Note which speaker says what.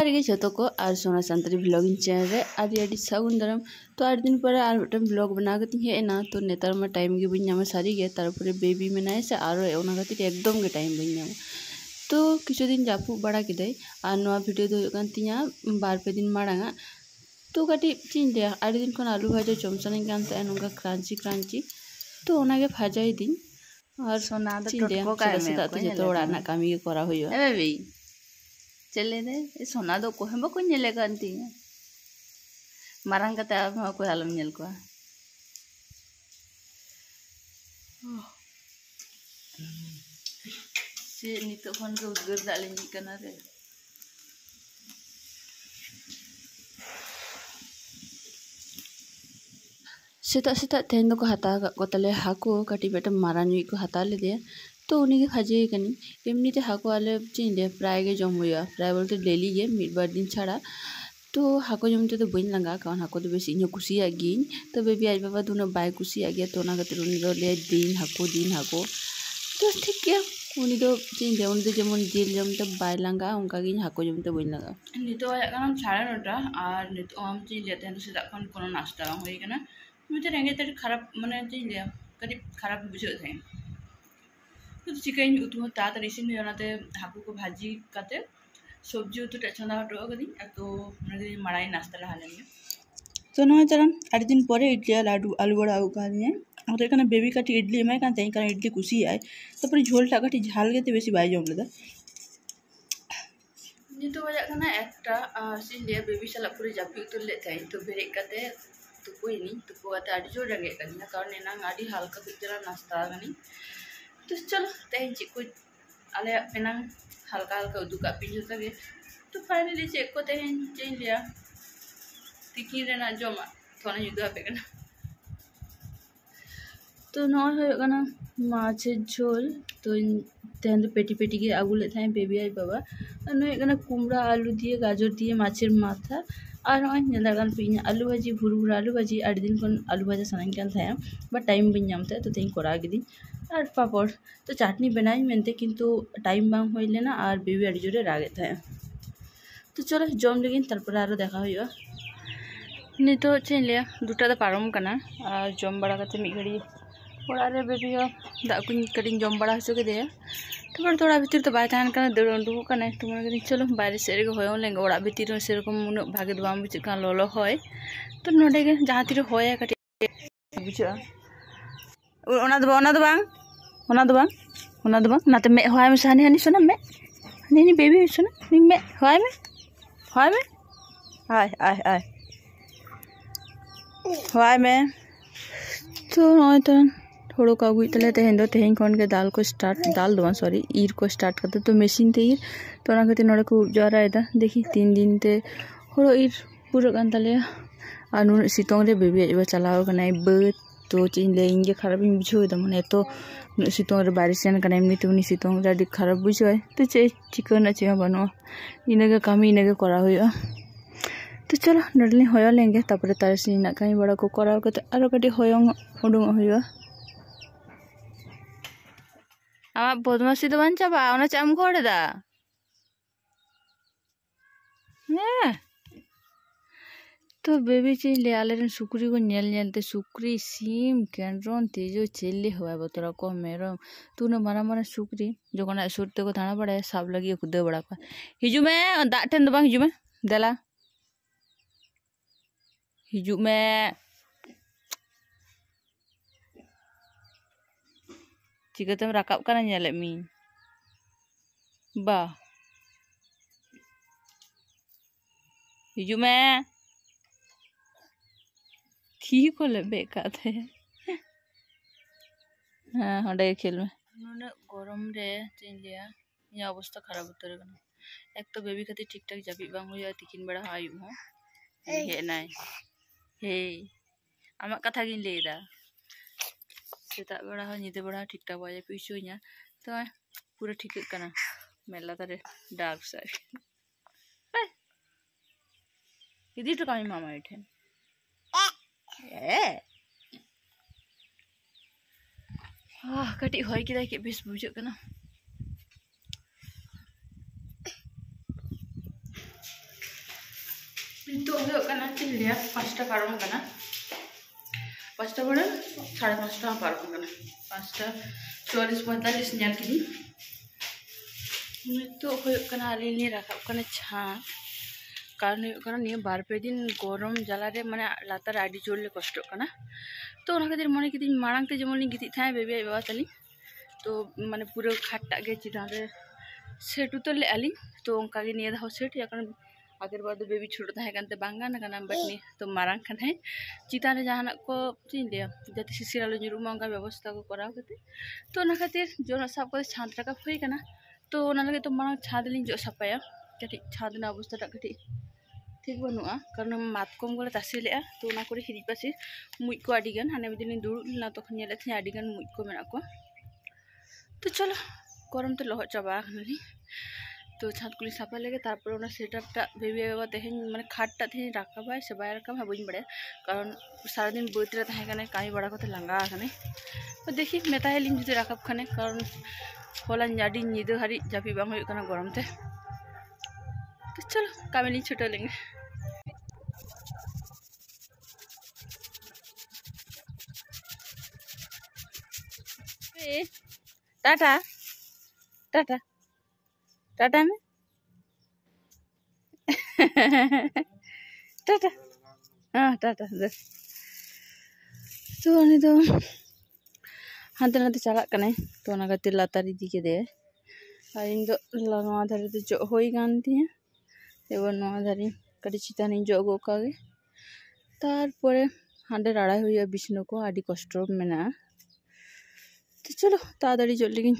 Speaker 1: जोहार गे जतो को आर सोना संतरी ब्लॉगिंग चैनल रे आदि सागुन दाराम तो 8 दिन पर आर मिटन ब्लॉग बना गती है ना तो नेतार में टाइम गे बइन नामा सारी गे तारपरे बेबी मेनाय से आरो ओना गति एकदम गे टाइम बइन नामा तो किछु दिन जापू बड़ा किदे आर नोआ वीडियो दो कान तिया बार पे दिन माड़ांगा तो काटी चिन दे 8 दिन खन आलू भाजा जम सनाई कान ते नोंगा क्रांची तो ओना गे भाजाई दिन और
Speaker 2: सोना द
Speaker 1: चिन दे सेदा तो जतो ओड़ा ना कामी गे करा होयो
Speaker 2: ए बेबी चले दे सोना दो को हम को नेले कांती मारंग कते आप को आलम नेल को से नितो खन के उद्गर दालिनी कना रे
Speaker 1: सेता तेहन को हता कोतले हाको काटी बेटा मारानी को हता ले दे तो उन्हीं के भाजे कनी एमनी ते हाको आले चिन दे प्राय गे जम हुआ प्राय बोलते डेली गे मिड बार दिन छाड़ा तो हाको जमते तो बइन लंगा कान हाको तो बेसी इनो कुसी आगी तो बेबी आज बाबा दोनों बाय कुसी आगे तो ना खातिर उन्हीं रो ले दिन हाको तो ठीक है उन्हीं तो चिन दे उन्हीं तो जेमन जेल जमते बाय लंगा उनका गे हाको जमते बइन लंगा नितो आया 9:30 और नितो हम चिन लेते हैं तो सीधा कौन कोनो नाश्ता होई कना मुझे रेंगे तेरे खराब माने चिन लिया कभी खराब बुझे थे तो चिकन उतु ताड़ाताड़ी इसिन होनाते हाकु को भाजी काते सब्जी उतु टेचना हटो कदी तो म्हणजे मड़ाई नाश्ता रहा लेंगे तो नय तरम 8 दिन परे इडली आलू बड़ा उकालिए और एखाने बेबी काटी इडली में काते कारण इडली कुसी आय तारपर झोलटा काटी झाल गेते बेसी बाय जम लेदा नितो बजा खाना एकटा सिन लिया बेबी साला पूरे जापी उतु ले थाई तो बेरे काते तुपुइनी तुपुआते आडी जोर रंगे कनी कारण एना आडी हल्का बिचरा नाश्ता गनी तो चलो तेज को आले पेना हल्का उदुका पिंजुता गे तो फाइनली चेक को तेज चेंज लिया तिकी रेना जमा थोना युद्ध पे कना तो नय हो कना माछे झोल तो तेन पेटी के आगू ले थाई बेबी आई बाबा नय कना कुमड़ा आलू दिए गाजर दिए माछेर माथा और नय नेदागान पे आलू भाजी भुर आलू भाजी 8 दिन खन आलू भाजा सनाई कान थाया बट टाइम बइन नामते तो तेन करा गिदी और पापड़ तो चाटनी बनाई मेनते किंतु टाइम बांग होइले ना और बेबी आड़ी जोरे रागे थाया तो चलो जम लेगिन तारपर आरो देखा होइयो नितो चेन लिया दुटा दा पारम कना और जम बड़ा कते मी घड़ी ओड़ा रे बेबी दा कुन कटिंग जम बड़ा हसो के दे तो थोड़ा भीतर तो बाय तहन कना दौड़ उडुक कना तो मन चलो बाहर से रे होय लेंगे ओड़ा भीतर से रकम उन भागे दो बाम बुझ का लोलो होय तो नोडे गे जहां तीर होय कटे बुझा ओना दो बांग नाते मे होय में सानी हनी सुना मे हनी बेबी सुना मे होय में आय होय में तो नय तो थोड़ो का अगुई तले तेहन खन के दाल को स्टार्ट दाल दो सॉरी ईर को स्टार्ट करते तो मशीन ते ईर तो ना खातिर नोड़े को जराएदा देखी 3 दिन ते हरो ईर पूरा कान तले और नुन सितोंग रे बेबी एबा चलाव कना बद तो चिन ले इंगे खराब इन बुझो द माने तो सितोंग रे बारिश सेन कना एमनी तो उनी सितोंग रे खराब बुझो तो चे चिकन अच्छे बनो इनगे कामी इनगे करा होया तो चलो नडली होया लेंगे तापरे तारसी ना काई बड़ा को कराव के आरो कटी होयंग उडुंग होया आमा बदमाशी तो बन चाबा ओना चाम कोड़े दा ने तो बेबी चे ले आले सुकुरी को नेलते सुकुरी सीम कैंड्रोन तेजो चेल्ले हुआ बतरा को मेरो तू न मारा सुकुरी जो कोना सुरते को थाना पड़े सब लगी खुद बड़ा का हिजु में दा ठेन दबा हिजु में देला हिजु में चिकते में राकाब काना नेले मी बा हिजु में ठीक को ले बेकाते हां हडे खेल में नुने गरम रे चेन लिया या अवस्था खराब उतर गना एक तो बेबी खातिर ठीक ठाक जाबी बांग होया तिकिन बड़ा आयु हो हे नाय हे आमा कथा गिन लेदा सेता बड़ा हो निदे बड़ा ठीक ठाक वाया पिछुया तो पूरा ठीक कना मेला तारे डार्क साइड इदी तो कामी मामा इठे कटी होय किदा के बेस बुझो कना लिया 5टा पारम करना 5टा बड़े 5:30 पारम करना 5टा 44-45 nyal kini तो होना अली रखा छा कारण नहीं बार पे दिन गरम जलारे माने लातार आड़ी जोरले कष्ट तो खातिर मन की मांगते जमन गिती था बेबी आई बाबा तली तो माने पूरा खाटा गे चितान सेट उतर ले अली तो उनका निये धाव सेट या कारण आगर बार बेबी छोटो था बांगान बट नहीं तो मारांग खाना है चितान जहाँ को चीन लिया जाते सिसिरालो जुरुमा उनका व्यवस्था को कराव करते तो खातिर जो सब को छाद रखा हुई करना तो लगे तो मांग छाद ली जो सपाया कटी छाद अवस्था कटी ठीक बनूआ कारण मातकम को तासे ले तो हिरी पासे मुई को आदिगान हाने दिन दुड़ना तक आदिगान मुई को मेना को तो चलो गरम तो लहट चाबा तो छाद को साफा लगे तारपर सेटअपटा बेबी बाबा तेहन माने खाटा तेहन राकाबाय से बाय राका बी बड़ा कारण सारा दिन बदरे तहने कमी बड़ा को लांगा तो देखी मेता लिंग जुदे राकाब खाने कारण होला आदि निदे हारी जापी बांग गरम ते तो चलो कमी छुटो लेंगे टाटा टाटा टाटा में टाटा हाँ टाटा तो उन्हें तो हानते नाते चला तो खातिर लातार इदी के इन धारे तो जो हो थी धारे कटी चितान जो अगोगे तारपरे हांडे राड़ा हुई बिछना को आदि कष्ट मेना तो चलो ताड़ी जो लगी